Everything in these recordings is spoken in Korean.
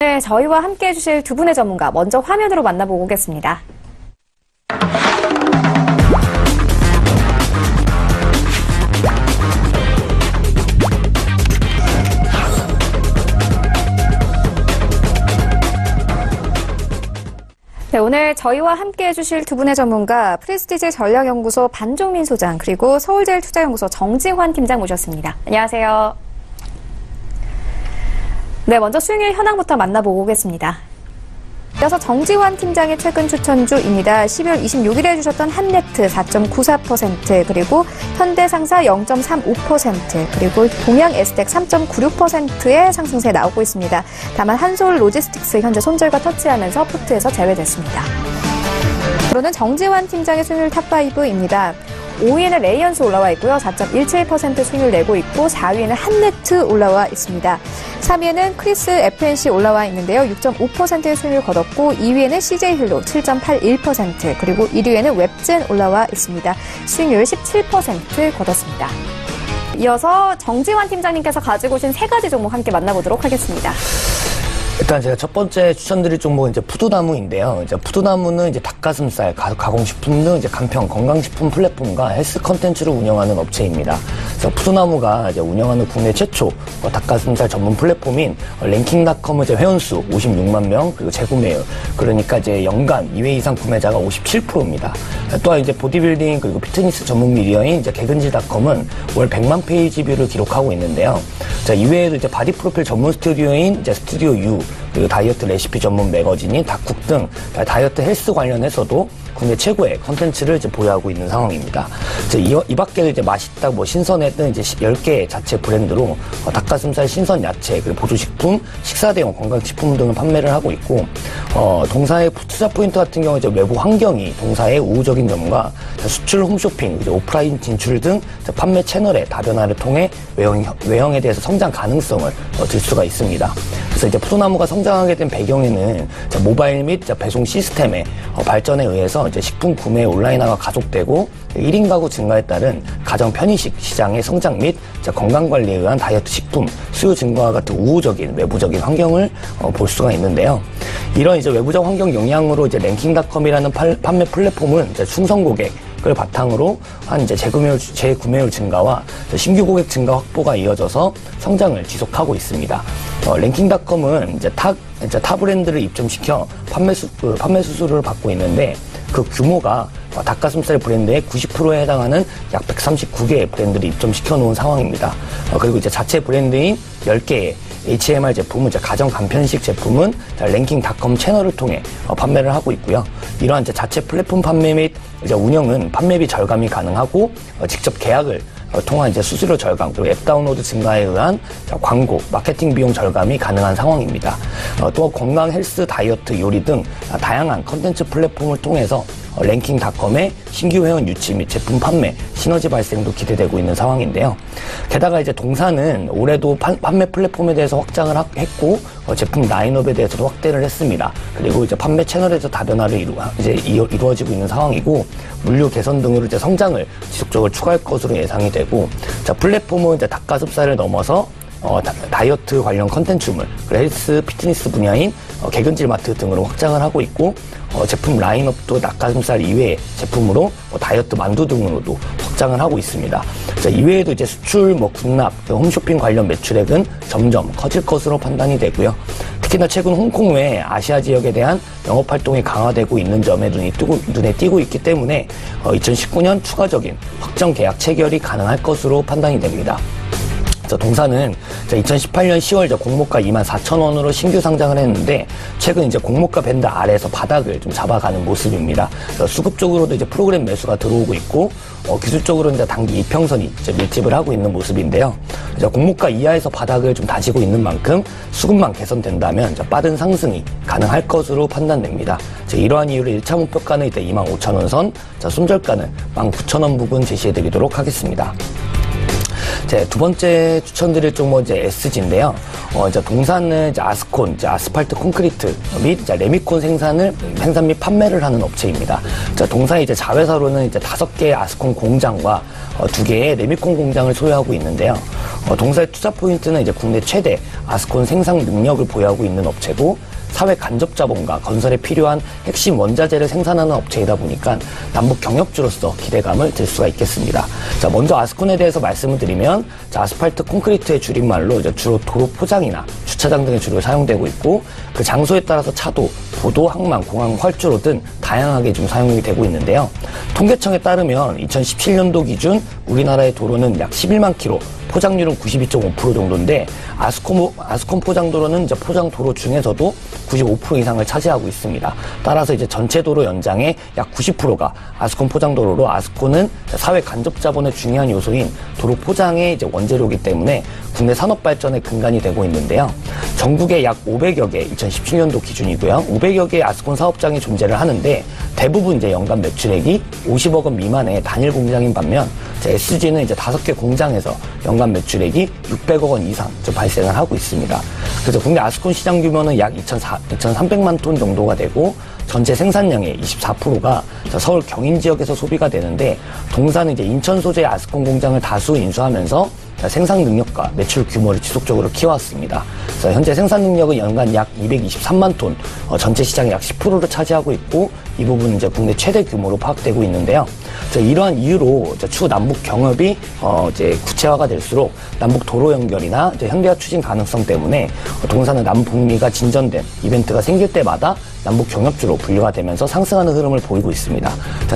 네, 저희와 함께 해주실 두 분의 전문가 먼저 화면으로 만나보고 오겠습니다. 네, 오늘 저희와 함께 해주실 두 분의 전문가 프레스티지 전략연구소 반종민 소장 그리고 서울제일투자연구소 정지환 팀장 모셨습니다. 안녕하세요. 네, 먼저 수익률 현황부터 만나보고 오겠습니다. 이어서 정지환 팀장의 최근 추천주입니다. 12월 26일에 해주셨던 한네트 4.94%, 그리고 현대상사 0.35%, 그리고 동양에스텍 3.96%의 상승세 나오고 있습니다. 다만 한솔로지스틱스 현재 손절과 터치하면서 포트에서 제외됐습니다. 앞으로는 정지환 팀장의 수익률 탑5입니다. 5위에는 레이언스 올라와 있고요. 4.17% 수익률 내고 있고 4위에는 한네트 올라와 있습니다. 3위에는 크리스 FNC 올라와 있는데요. 6.5%의 수익률 거뒀고 2위에는 CJ힐로 7.81%, 그리고 1위에는 웹젠 올라와 있습니다. 수익률 17% 거뒀습니다. 이어서 정지환 팀장님께서 가지고 오신 세 가지 종목 함께 만나보도록 하겠습니다. 일단 제가 첫 번째 추천드릴 종목은 이제 푸드나무인데요. 이제 푸드나무는 이제 닭가슴살, 가공식품 등 이제 간편 건강식품 플랫폼과 헬스 컨텐츠를 운영하는 업체입니다. 그래서 푸드나무가 이제 운영하는 국내 최초 닭가슴살 전문 플랫폼인 랭킹닷컴의 이제 회원수 56만 명, 그리고 재구매율, 그러니까 이제 연간 2회 이상 구매자가 57%입니다. 또한 이제 보디빌딩 그리고 피트니스 전문 미디어인 이제 개근지닷컴은 월 100만 페이지 뷰를 기록하고 있는데요. 자, 이외에도 이제 바디 프로필 전문 스튜디오인 이제 스튜디오 U, 그리고 다이어트 레시피 전문 매거진인 닥쿡 등 다이어트 헬스 관련해서도 국내 최고의 컨텐츠를 이제 보유하고 있는 상황입니다. 이 밖에도 이제 맛있다, 신선해 등 이제 10개의 자체 브랜드로 닭가슴살, 신선 야채, 그리고 보조식품, 식사 대용 건강식품 등을 판매를 하고 있고, 동사의 투자 포인트 같은 경우 이제 외부 환경이 동사의 우호적인 점과 수출 홈쇼핑, 이제 오프라인 진출 등 판매 채널의 다변화를 통해 외형에 대해서 성장 가능성을 들 수가 있습니다. 그래서 이제 푸드나무가 성장하게 된 배경에는 모바일 및 배송 시스템의 발전에 의해서 이제 식품 구매 온라인화가 가속되고 1인 가구 증가에 따른 가정 편의식 시장의 성장 및 건강관리에 의한 다이어트 식품 수요 증가와 같은 우호적인 외부적인 환경을 볼 수가 있는데요. 이런 이제 외부적 환경 영향으로 이제 랭킹닷컴이라는 판매 플랫폼은 이제 충성 고객을 바탕으로 한 이제 재구매율 증가와 신규 고객 증가 확보가 이어져서 성장을 지속하고 있습니다. 랭킹닷컴은 이제 타 브랜드를 입점시켜 판매 수수료를 받고 있는데, 그 규모가 닭가슴살 브랜드의 90%에 해당하는 약 139개의 브랜드를 입점시켜 놓은 상황입니다. 그리고 이제 자체 브랜드인 10개의 HMR 제품은 이제 가정 간편식 제품은 랭킹닷컴 채널을 통해 판매를 하고 있고요. 이러한 이제 자체 플랫폼 판매 및 이제 운영은 판매비 절감이 가능하고, 직접 계약을 통한 이제 수수료 절감, 그리고 앱 다운로드 증가에 의한 광고, 마케팅 비용 절감이 가능한 상황입니다. 또 건강, 헬스, 다이어트, 요리 등 다양한 컨텐츠 플랫폼을 통해서 랭킹닷컴의 신규 회원 유치 및 제품 판매, 시너지 발생도 기대되고 있는 상황인데요. 게다가 이제 동사는 올해도 판매 플랫폼에 대해서 확장을 했고, 제품 라인업에 대해서도 확대를 했습니다. 그리고 이제 판매 채널에서 다변화를 이루어지고 있는 상황이고, 물류 개선 등으로 이제 성장을 지속적으로 추가할 것으로 예상이 되고, 플랫폼은 이제 닭가슴살을 넘어서 다이어트 관련 컨텐츠물, 헬스, 피트니스 분야인 개근질마트 등으로 확장을 하고 있고, 제품 라인업도 닭가슴살 이외의 제품으로 다이어트 만두 등으로도 확장을 하고 있습니다. 이외에도 이제 수출, 군납, 홈쇼핑 관련 매출액은 점점 커질 것으로 판단이 되고요. 특히나 최근 홍콩 외 아시아 지역에 대한 영업 활동이 강화되고 있는 점에 눈에 띄고 있기 때문에 2019년 추가적인 확정 계약 체결이 가능할 것으로 판단이 됩니다. 동사는 2018년 10월 공모가 24,000원으로 신규 상장을 했는데, 최근 이제 공모가 밴드 아래에서 바닥을 좀 잡아가는 모습입니다. 수급적으로도 이제 프로그램 매수가 들어오고 있고, 기술적으로 이제 단기 이평선이 이제 밀집을 하고 있는 모습인데요. 공모가 이하에서 바닥을 좀 다지고 있는 만큼 수급만 개선된다면 빠른 상승이 가능할 것으로 판단됩니다. 이러한 이유로 1차 목표가는 이제 25,000원 선, 손절가는 19,000원 부근 제시해드리도록 하겠습니다. 제 두 번째 추천드릴 종목은 이제 SG인데요. 이제 동사는 이제 아스콘, 이제 아스팔트 콘크리트 및 이제 레미콘 생산 및 판매를 하는 업체입니다. 동사의 이제 자회사로는 이제 5개의 아스콘 공장과 2개의 레미콘 공장을 소유하고 있는데요. 동사의 투자 포인트는 이제 국내 최대 아스콘 생산 능력을 보유하고 있는 업체고, 사회 간접 자본과 건설에 필요한 핵심 원자재를 생산하는 업체이다 보니까 남북 경협주로서 기대감을 들 수가 있겠습니다. 자, 먼저 아스콘에 대해서 말씀을 드리면, 자, 아스팔트 콘크리트의 줄임말로 이제 주로 도로 포장이나 주차장 등에 주로 사용되고 있고, 그 장소에 따라서 차도, 보도, 항만, 공항, 활주로 등 다양하게 좀 사용이 되고 있는데요. 통계청에 따르면 2017년도 기준 우리나라의 도로는 약 11만 킬로, 포장률은 92.5% 정도인데, 아스콘 포장도로는 이제 포장도로 중에서도 95% 이상을 차지하고 있습니다. 따라서 이제 전체 도로 연장의 약 90%가 아스콘 포장도로로, 아스콘은 사회 간접 자본의 중요한 요소인 도로 포장의 이제 원재료이기 때문에 국내 산업 발전의 근간이 되고 있는데요. 전국에 약 500여 개, 2017년도 기준이고요. 500여 개의 아스콘 사업장이 존재를 하는데, 대부분 이제 연간 매출액이 50억 원 미만의 단일 공장인 반면, SG는 이제 5개 공장에서 연간 매출액이 600억 원 이상 발생을 하고 있습니다. 그래서 국내 아스콘 시장 규모는 약 2,300만 톤 정도가 되고, 전체 생산량의 24%가 서울 경인 지역에서 소비가 되는데, 동사는 이제 인천 소재의 아스콘 공장을 다수 인수하면서 생산 능력과 매출 규모를 지속적으로 키워왔습니다. 그래서 현재 생산 능력은 연간 약 223만 톤, 전체 시장의 약 10%를 차지하고 있고, 이 부분은 이제 국내 최대 규모로 파악되고 있는데요. 이러한 이유로 추후 남북 경협이 이제 구체화가 될수록 남북 도로 연결이나 이제 현대화 추진 가능성 때문에 동사는 남북미가 진전된 이벤트가 생길 때마다 남북 경협주로 분류가 되면서 상승하는 흐름을 보이고 있습니다.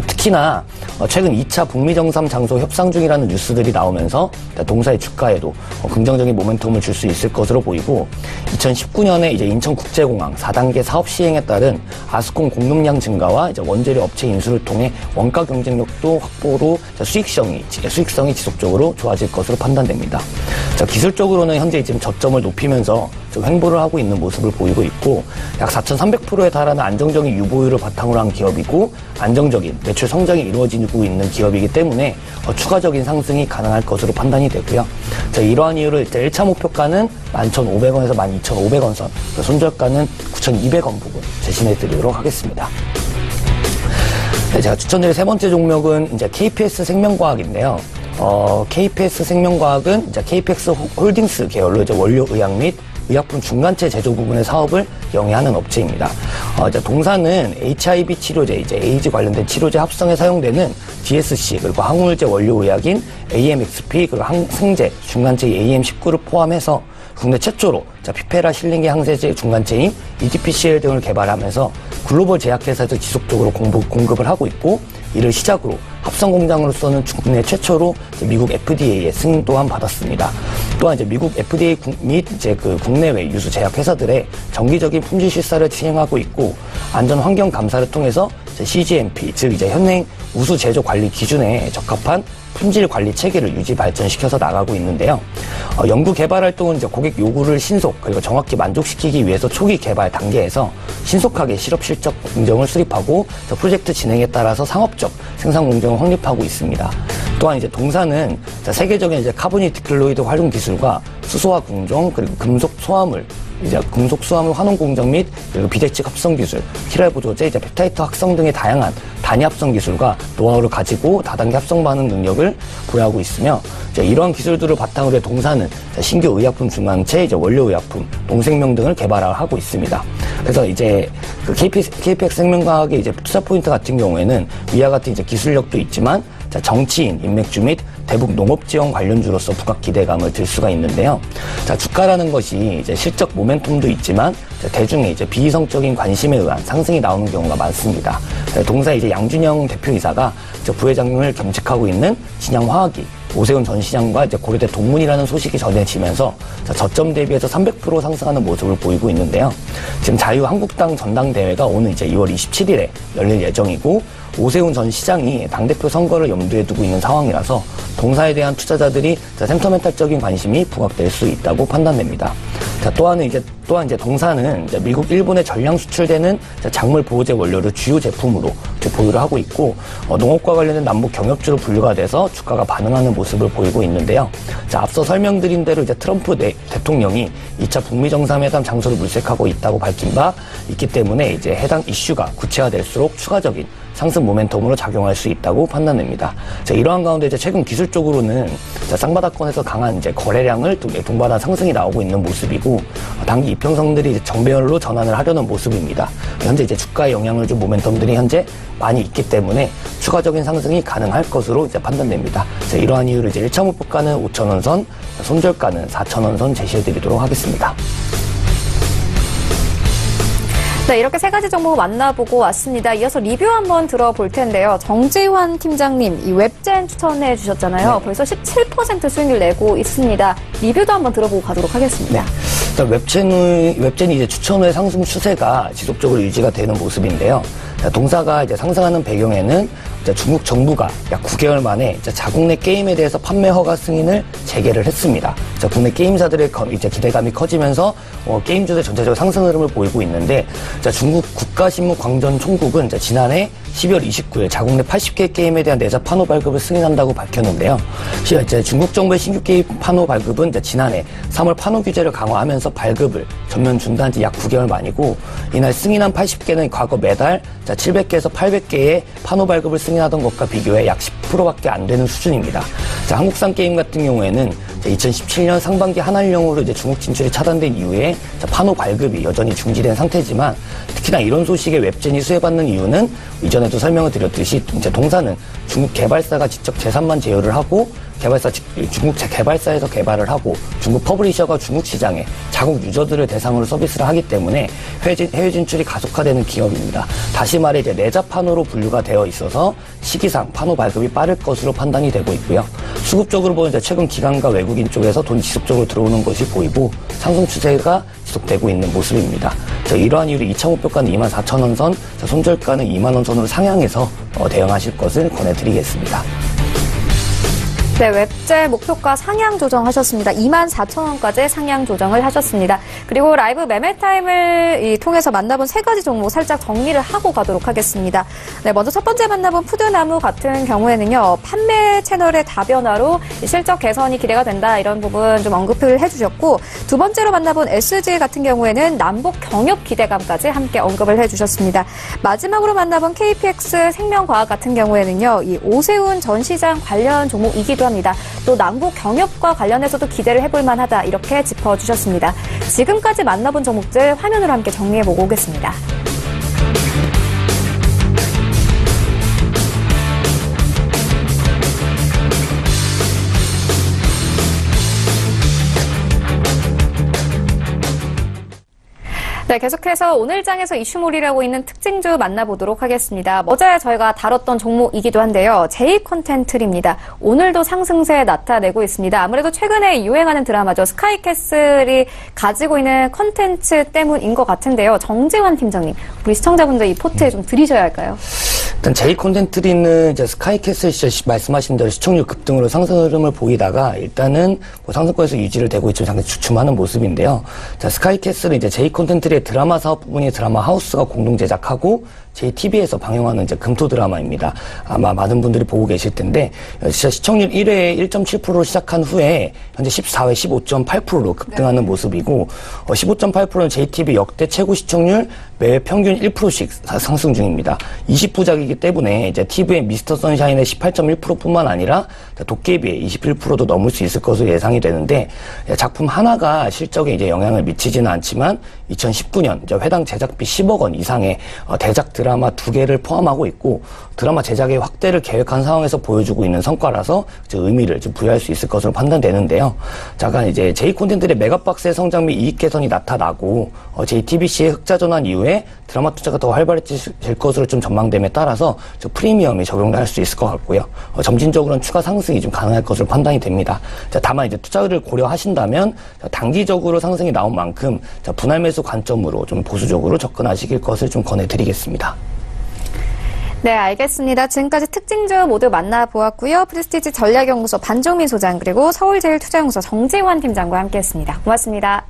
특히나 최근 2차 북미 정상 장소 협상 중이라는 뉴스들이 나오면서 동사의 주가에도 긍정적인 모멘텀을 줄 수 있을 것으로 보이고, 2019년에 이제 인천국제공항 4단계 사업 시행에 따른 아스콘 공급량 증가와 이제 원재료 업체 인수를 통해 원가 경쟁력도 확보로 수익성이 지속적으로 좋아질 것으로 판단됩니다. 기술적으로는 현재 지금 저점을 높이면서 좀 횡보를 하고 있는 모습을 보이고 있고, 약 4,300%에 달하는 안정적인 유보율을 바탕으로 한 기업이고, 안정적인 매출 성장이 이루어지고 있는 기업이기 때문에 추가적인 상승이 가능할 것으로 판단이 되고요. 이러한 이유로 일단 1차 목표가는 11,500원에서 12,500원 선, 손절가는 9,200원 부분 제시해 드리도록 하겠습니다. 네, 제가 추천드릴 세 번째 종목은 이제 KPS 생명과학인데요. KPS 생명과학은 이제 KPX 홀딩스 계열로 이제 원료 의약 및 의약품 중간체 제조 부분의 사업을 영위하는 업체입니다. 이제 동사는 HIV 치료제, 이제 에이즈 관련된 치료제 합성에 사용되는 DSC, 그리고 항우울제 원료 의약인 AMXP, 그리고 항생제 중간체 AM19를 포함해서 국내 최초로 피페라 실링계 항생제 중간체인 EDPCL 등을 개발하면서 글로벌 제약회사에서 지속적으로 공급을 하고 있고, 이를 시작으로 합성 공장으로서는 국내 최초로 미국 FDA의 승인 또한 받았습니다. 또한 이제 미국 FDA 및 이제 그 국내외 유수 제약 회사들의 정기적인 품질 실사를 시행하고 있고, 안전 환경 감사를 통해서 CGMP, 즉 이제 현행 우수 제조 관리 기준에 적합한 품질 관리 체계를 유지 발전시켜서 나가고 있는데요. 연구 개발 활동은 이제 고객 요구를 신속 그리고 정확히 만족시키기 위해서 초기 개발 단계에서 신속하게 실업 실적 공정을 수립하고 프로젝트 진행에 따라서 상업적 생산 공정을 확립하고 있습니다. 또한 이제 동사는 세계적인 이제 카보니티클로이드 활용 기술과 수소화 공정, 그리고 금속 소화물 환원 공정 및 그리고 비대칭 합성 기술, 키랄 보조제, 이제 펩타이드 합성 등의 다양한 단위 합성 기술과 노하우를 가지고 다단계 합성 반응 능력을 보유하고 있으며, 이러한 기술들을 바탕으로 동사는 신규 의약품 중간체, 원료 의약품, 농생명 등을 개발하고 있습니다. 그래서 이제 그 KPX 생명과학의 이제 투자 포인트 같은 경우에는 위와 같은 이제 기술력도 있지만 정치인, 인맥주 및 대북 농업 지원 관련주로서 부각 기대감을 들 수가 있는데요. 주가라는 것이 이제 실적 모멘텀도 있지만 대중의 이제 비이성적인 관심에 의한 상승이 나오는 경우가 많습니다. 동사 이제 양준영 대표이사가 부회장을 겸직하고 있는 신양화학이 오세훈 전 시장과 이제 고려대 동문이라는 소식이 전해지면서 저점 대비해서 300% 상승하는 모습을 보이고 있는데요. 지금 자유한국당 전당대회가 오늘 이제 2월 27일에 열릴 예정이고 오세훈 전 시장이 당대표 선거를 염두에 두고 있는 상황이라서 동사에 대한 투자자들이 센터멘탈적인 관심이 부각될 수 있다고 판단됩니다. 또한 이제 동사는 이제 미국, 일본에 전량 수출되는 작물 보호제 원료를 주요 제품으로 보유를 하고 있고 농업과 관련된 남북 경협주로 분류가 돼서 주가가 반응하는 모습을 보이고 있는데요. 앞서 설명드린 대로 이제 트럼프 대통령이 2차 북미 정상회담 장소를 물색하고 있다고 밝힌 바 있기 때문에 이제 해당 이슈가 구체화될수록 추가적인 상승 모멘텀으로 작용할 수 있다고 판단됩니다. 이러한 가운데 이제 최근 기술적으로는 쌍바닥권에서 강한 이제 거래량을 동반한 상승이 나오고 있는 모습이고 단기 이평선들이 이제 정배열로 전환을 하려는 모습입니다. 현재 이제 주가에 영향을 준 모멘텀들이 현재 많이 있기 때문에 추가적인 상승이 가능할 것으로 이제 판단됩니다. 이러한 이유로 이제 1차 목표가는 5,000원 선, 손절가는 4,000원 선 제시해드리도록 하겠습니다. 네, 이렇게 세 가지 종목 만나보고 왔습니다. 이어서 리뷰 한번 들어볼 텐데요. 정지환 팀장님, 이 웹젠 추천해 주셨잖아요. 네. 벌써 17% 수익률 내고 있습니다. 리뷰도 한번 들어보고 가도록 하겠습니다. 일단 웹젠이 이제 추천 후의 상승 추세가 지속적으로 유지가 되는 모습인데요. 동사가 이제 상승하는 배경에는 이제 중국 정부가 약 9개월 만에 이제 자국 내 게임에 대해서 판매 허가 승인을 재개를 했습니다. 국내 게임사들의 이제 기대감이 커지면서 게임주들 전체적으로 상승 흐름을 보이고 있는데 중국 국가신문 광전 총국은 지난해 12월 29일 자국 내 80개 게임에 대한 내자 판호 발급을 승인한다고 밝혔는데요. 중국 정부의 신규 게임 판호 발급은 지난해 3월 판호 규제를 강화하면서 발급을 전면 중단한 지 약 9개월 만이고 이날 승인한 80개는 과거 매달 700개에서 800개의 판호 발급을 승인하던 것과 비교해 약 10%밖에 안 되는 수준입니다. 한국산 게임 같은 경우에는 2017년 상반기 한한령으로 이제 중국 진출이 차단된 이후에 판호 발급이 여전히 중지된 상태지만 특히나 이런 소식에 웹젠이 수혜받는 이유는 이전에도 설명을 드렸듯이 이제 동사는 중국 개발사가 직접 재산만 제휴를 하고 중국 개발사에서 개발을 하고 중국 퍼블리셔가 중국 시장에 자국 유저들을 대상으로 서비스를 하기 때문에 해외 진출이 가속화되는 기업입니다. 다시 말해 이제 내자 판호로 분류가 되어 있어서 시기상 판호 발급이 빠를 것으로 판단이 되고 있고요. 수급적으로 보면 최근 기관과 외국인 쪽에서 돈이 지속적으로 들어오는 것이 보이고 상승 추세가 지속되고 있는 모습입니다. 이러한 이유로 2차 목표가는 24,000원 선, 손절가는 2만 원 선으로 상향해서 대응하실 것을 권해드리겠습니다. 네, 웹젤 목표가 상향 조정하셨습니다. 24,000원까지 상향 조정을 하셨습니다. 그리고 라이브 매매 타임을 통해서 만나본 세 가지 종목 살짝 정리를 하고 가도록 하겠습니다. 네, 먼저 첫 번째 만나본 푸드나무 같은 경우에는요, 판매 채널의 다변화로 실적 개선이 기대가 된다, 이런 부분 좀 언급을 해주셨고, 두 번째로 만나본 SG 같은 경우에는 남북 경협 기대감까지 함께 언급을 해주셨습니다. 마지막으로 만나본 KPX 생명과학 같은 경우에는요, 이 오세훈 전 시장 관련 종목이기도 합니다. 또 남북 경협과 관련해서도 기대를 해볼 만하다, 이렇게 짚어주셨습니다. 지금까지 만나본 종목들 화면으로 함께 정리해보고 오겠습니다. 네, 계속해서 오늘 장에서 이슈몰이라고 있는 특징주 만나보도록 하겠습니다. 어제 저희가 다뤘던 종목이기도 한데요. J컨텐트입니다. 오늘도 상승세 나타내고 있습니다. 아무래도 최근에 유행하는 드라마죠. 스카이캐슬이 가지고 있는 컨텐츠 때문인 것 같은데요. 정지환 팀장님, 우리 시청자분들 이 포트에 좀 드리셔야 할까요? 일단 J컨텐트리는 이제 스카이캐슬 시절 말씀하신 대로 시청률 급등으로 상승 흐름을 보이다가 일단은 상승권에서 유지를 되고 있지만 상당히 주춤하는 모습인데요. 스카이캐슬은 이제 J컨텐트리의 드라마 사업 부분이 드라마 하우스가 공동 제작하고 JTB에서 방영하는 이제 금토 드라마입니다. 아마 많은 분들이 보고 계실 텐데, 진짜 시청률 1회에 1.7%로 시작한 후에 현재 14회 15.8%로 급등하는 모습이고, 15.8%는 JTB 역대 최고 시청률 매회 평균 1%씩 상승 중입니다. 20부작이기 때문에 이제 TV의 미스터 선샤인의 18.1%뿐만 아니라 도깨비의 21%도 넘을 수 있을 것으로 예상이 되는데, 작품 하나가 실적에 이제 영향을 미치지는 않지만 2019년 이제 회당 제작비 10억 원 이상의 대작 드라마 2개를 포함하고 있고, 드라마 제작의 확대를 계획한 상황에서 보여주고 있는 성과라서 이제 의미를 좀 부여할 수 있을 것으로 판단되는데요. 잠깐 이제 J콘텐츠의 메가박스의 성장 및 이익 개선이 나타나고 JTBC의 흑자 전환 이후에 이후에 드라마 투자가 더 활발해질 것으로 좀 전망됨에 따라서 저 프리미엄이 적용할 수 있을 것 같고요. 점진적으로는 추가 상승이 좀 가능할 것으로 판단이 됩니다. 자, 다만 이제 투자를 고려하신다면 단기적으로 상승이 나온 만큼 분할 매수 관점으로 좀 보수적으로 접근하시길 것을 좀 권해드리겠습니다. 네, 알겠습니다. 지금까지 특징주 모두 만나보았고요. 프레스티지 전략연구소 반종민 소장 그리고 서울제일투자연구소 정지환 팀장과 함께했습니다. 고맙습니다.